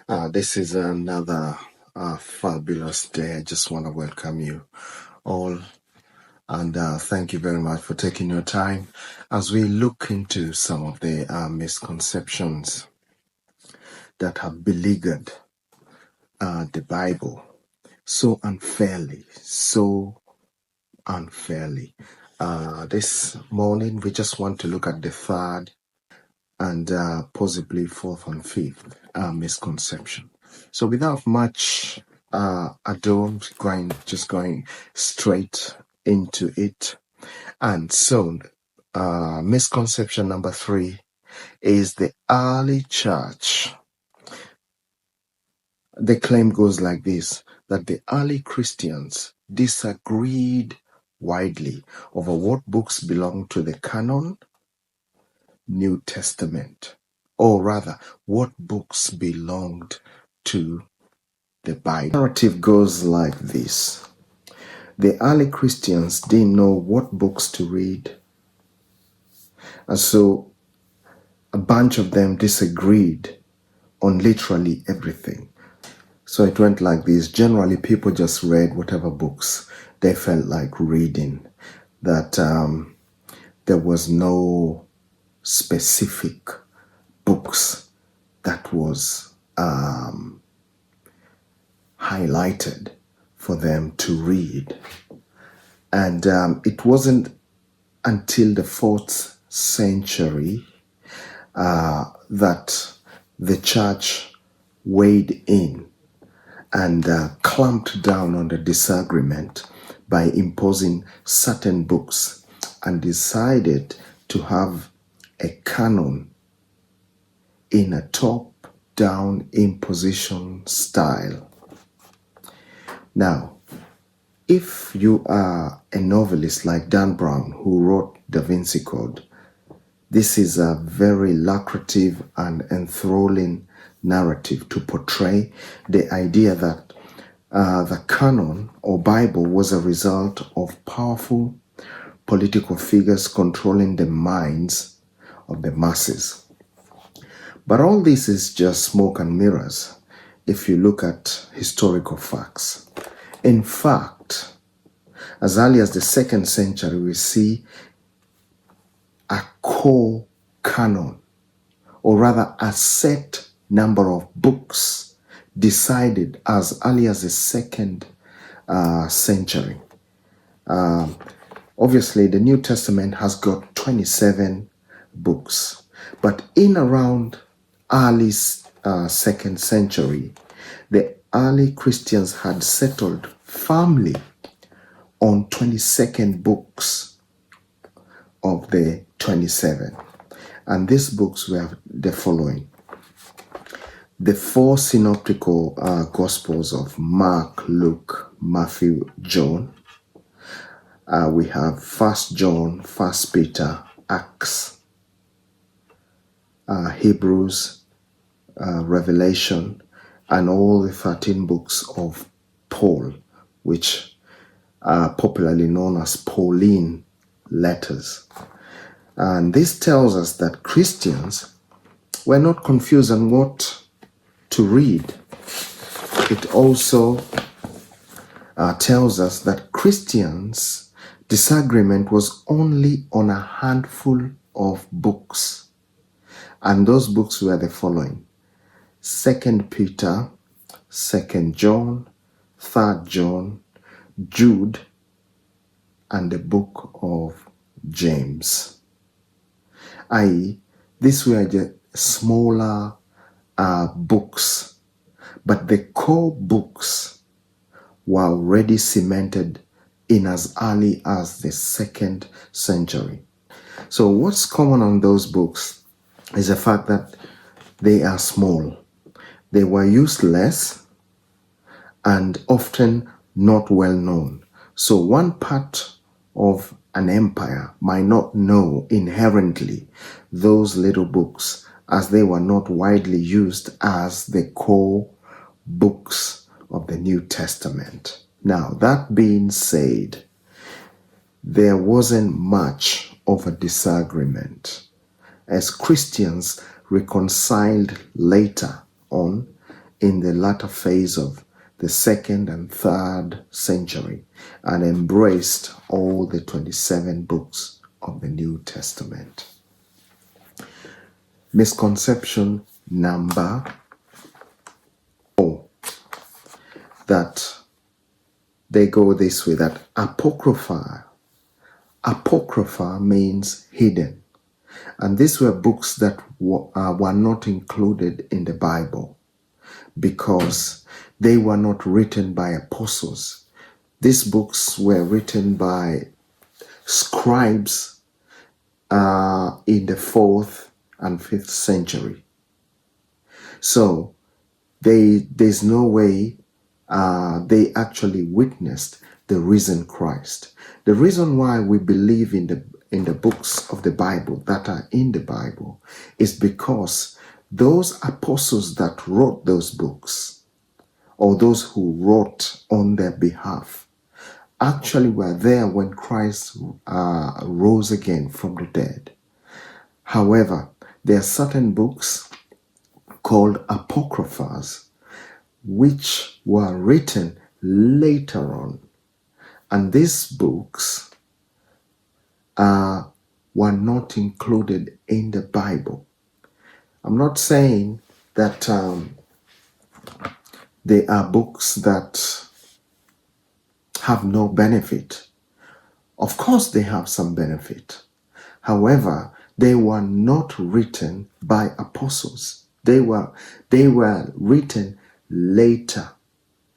This is another fabulous day. I just want to welcome you all and thank you very much for taking your time as we look into some of the misconceptions that have beleaguered the Bible so unfairly. This morning, we just want to look at the third and possibly fourth and fifth misconception. So without much ado, just going straight into it. And so misconception number 3 is the early church. The claim goes like this, that the early Christians disagreed widely over what books belong to the canon, New Testament, or rather, what books belonged to the Bible. The narrative goes like this. The early Christians didn't know what books to read, and so a bunch of them disagreed on literally everything. So it went like this. Generally, people just read whatever books they felt like reading, that there was no specific books that was highlighted for them to read. And it wasn't until the 4th century that the church weighed in and clamped down on the disagreement by imposing certain books and decided to have a canon in a top-down imposition style. Now, if you are a novelist like Dan Brown, who wrote Da Vinci Code, this is a very lucrative and enthralling narrative to portray the idea that the canon or Bible was a result of powerful political figures controlling the minds of the masses. But all this is just smoke and mirrors if you look at historical facts. In fact, as early as the 2nd century, we see a core canon, or rather a set number of books decided as early as the 2nd century. Obviously, the New Testament has got 27 books, but in around early 2nd century, the early Christians had settled firmly on 22nd books of the 27. And these books were the following. The 4 synoptical Gospels of Mark, Luke, Matthew, John. We have 1 John, 1 Peter, Acts, Hebrews, Revelation, and all the 13 books of Paul, which are popularly known as Pauline letters. And this tells us that Christians were not confused on what to read. It also tells us that Christians' disagreement was only on a handful of books. And those books were the following: 2 Peter, 2 John, 3 John, Jude, and the book of James. I.e., these were the smaller books, but the core books were already cemented in as early as the 2nd century. So what's common on those books is the fact that they are small. They were used less and often not well known. So one part of an empire might not know inherently those little books, as they were not widely used as the core books of the New Testament. Now, that being said, there wasn't much of a disagreement, as Christians reconciled later on in the latter phase of the 2nd and 3rd century and embraced all the 27 books of the New Testament. Misconception number 4, that they go this way, that Apocrypha means hidden. And these were books that were not included in the Bible because they were not written by apostles. These books were written by scribes in the 4th and 5th century. So there's no way they actually witnessed the risen Christ. The reason why we believe in the books of the Bible that are in the Bible is because those apostles that wrote those books, or those who wrote on their behalf, actually were there when Christ rose again from the dead. However, there are certain books called apocryphas which were written later on, and these books were not included in the Bible. I'm not saying that they are books that have no benefit. Of course they have some benefit. However, they were not written by apostles. They were written later,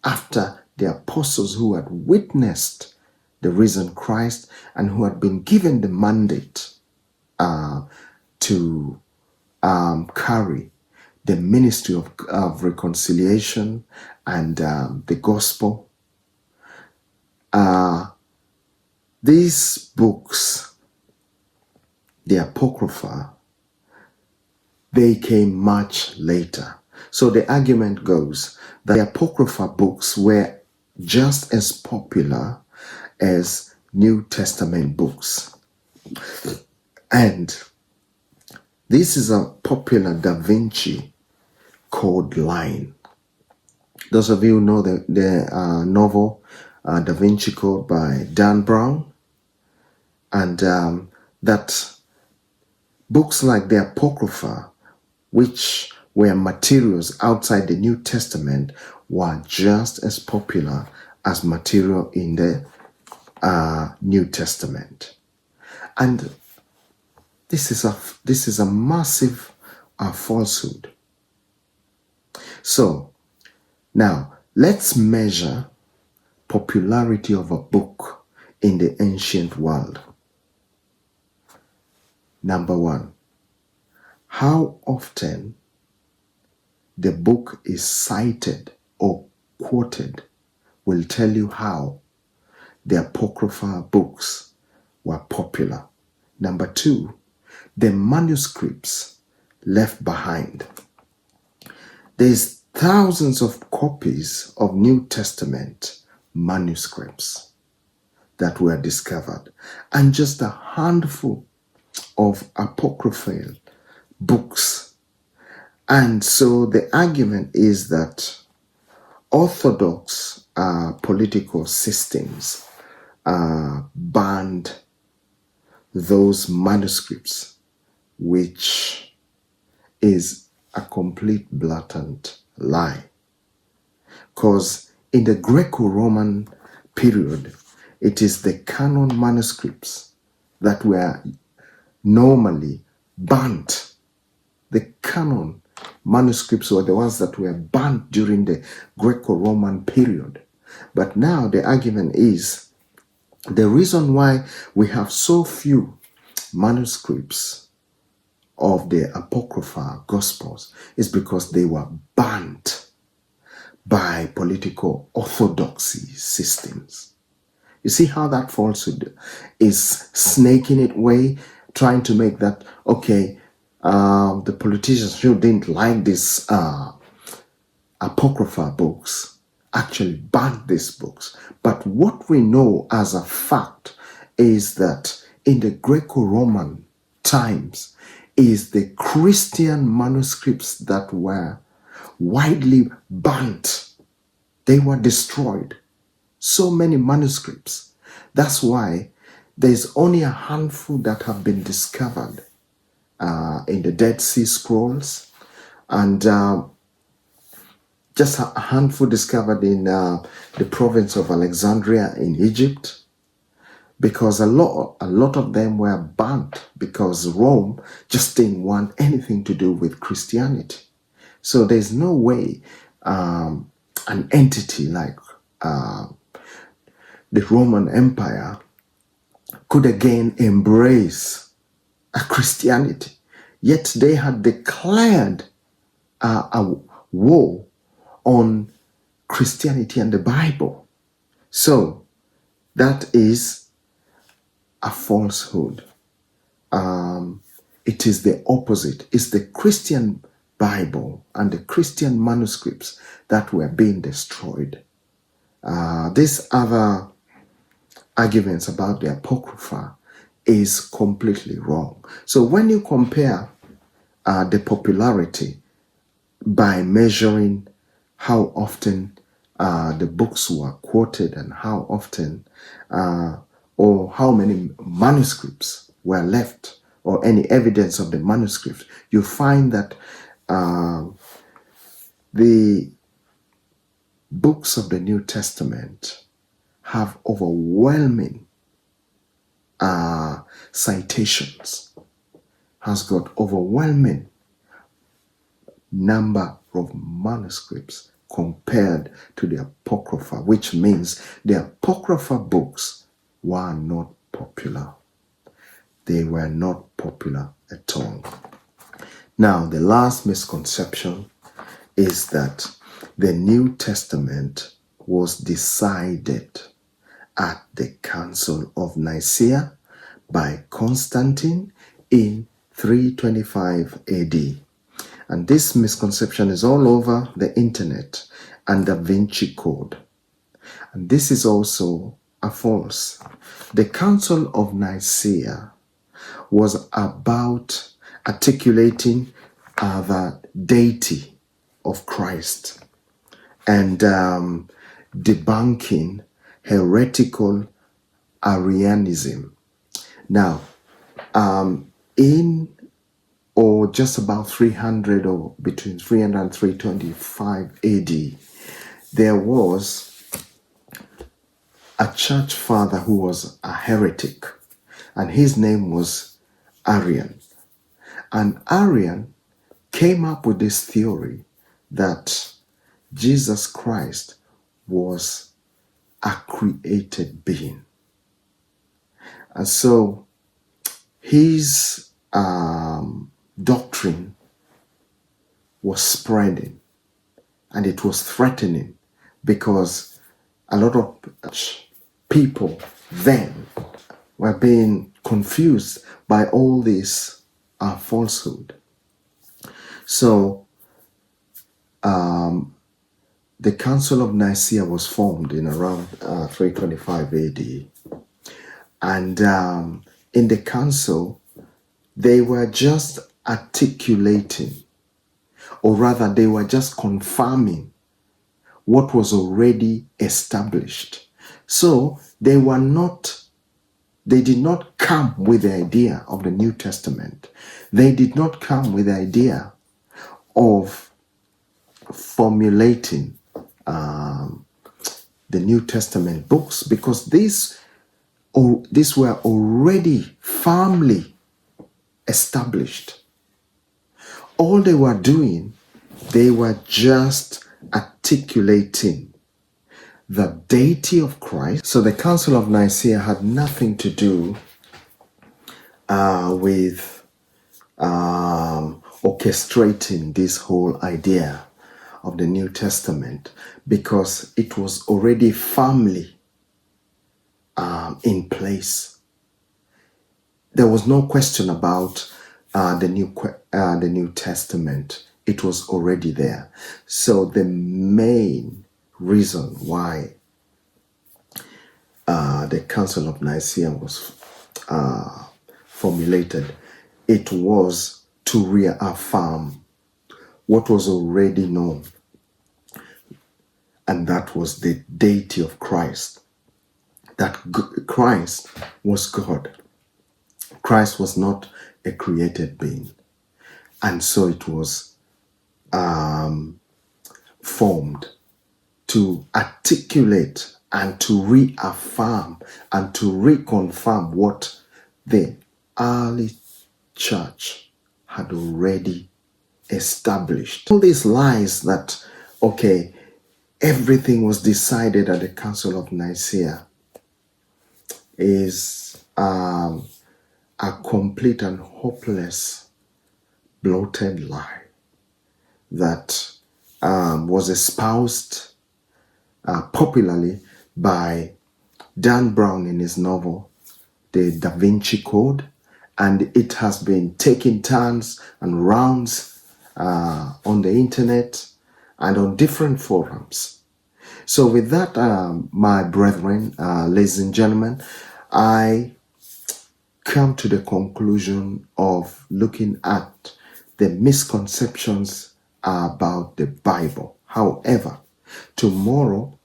after the apostles who had witnessed the risen Christ and who had been given the mandate to carry the ministry of reconciliation and the gospel. These books, the Apocrypha, they came much later. So the argument goes that the Apocrypha books were just as popular as New Testament books. And this is a popular Da Vinci Code line. Those of you who know the novel Da Vinci Code by Dan Brown, and that books like the Apocrypha, which were materials outside the New Testament, were just as popular as material in the New Testament. And this is a massive falsehood. So now let's measure popularity of a book in the ancient world. Number 1, how often the book is cited or quoted will tell you how the Apocrypha books were popular. Number 2, the manuscripts left behind. There's thousands of copies of New Testament manuscripts that were discovered, and just a handful of apocryphal books. And so the argument is that orthodox political systems banned those manuscripts, which is a complete blatant lie. Because in the Greco-Roman period, it is the canon manuscripts that were normally burnt. The canon manuscripts were the ones that were burnt during the Greco-Roman period. But now the argument is the reason why we have so few manuscripts of the Apocrypha Gospels is because they were burnt by political orthodoxy systems. You see how that falsehood is snaking its way, trying to make that, okay, the politicians who didn't like this Apocrypha books actually banned these books. But what we know as a fact is that in the Greco-Roman times, is the Christian manuscripts that were widely burnt. They were destroyed. So many manuscripts. That's why there's only a handful that have been discovered in the Dead Sea Scrolls, and just a handful discovered in the province of Alexandria in Egypt, because a lot of them were burnt because Rome just didn't want anything to do with Christianity. So there's no way an entity like the Roman Empire could again embrace a Christianity. Yet they had declared a war on Christianity and the Bible. So that is a falsehood. It is the opposite. It's the Christian Bible and the Christian manuscripts that were being destroyed. These other arguments about the Apocrypha is completely wrong. So when you compare the popularity by measuring how often the books were quoted and how often or how many manuscripts were left or any evidence of the manuscript, you find that the books of the New Testament have overwhelming citations, has got overwhelming number of manuscripts compared to the Apocrypha, which means the Apocrypha books were not popular. They were not popular at all. Now, the last misconception is that the New Testament was decided at the Council of Nicaea by Constantine in 325 AD. And this misconception is all over the internet and Da Vinci Code. And this is also a false. The Council of Nicaea was about articulating the deity of Christ and debunking heretical Arianism. Now, in or just about 300 or between 300 and 325 AD, there was a church father who was a heretic, and his name was Arian. And Arian came up with this theory that Jesus Christ was a created being. And so his doctrine was spreading, and it was threatening because a lot of people then were being confused by all this falsehood. So the Council of Nicaea was formed in around 325 AD. And in the council, they were just articulating, or rather they were just confirming what was already established. So they did not come with the idea of the New Testament. They did not come with the idea of formulating the New Testament books, because these were already firmly established. All they were doing, they were just articulating the deity of Christ. So the Council of Nicaea had nothing to do with orchestrating this whole idea of the New Testament, because it was already firmly in place. There was no question about the New Testament. It was already there. So the main reason why the Council of Nicaea was formulated, it was to reaffirm what was already known, and that was the deity of Christ. That Christ was God. Christ was not a created being. And so it was formed to articulate and to reaffirm and to reconfirm what the early church had already established. All these lies that, okay, everything was decided at the Council of Nicaea is a complete and hopeless, bloated lie that was espoused popularly by Dan Brown in his novel, The Da Vinci Code, and it has been taking turns and rounds on the internet and on different forums. So with that, my brethren, ladies and gentlemen, I come to the conclusion of looking at the misconceptions about the Bible. However, tomorrow,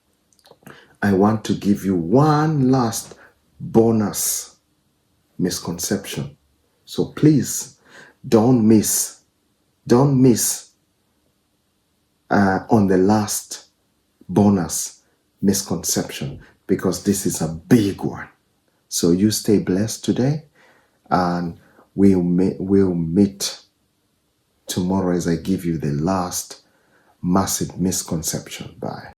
I want to give you one last bonus misconception. So please don't miss on the last bonus misconception, because this is a big one. So you stay blessed today, and we'll meet tomorrow as I give you the last massive misconception. Bye.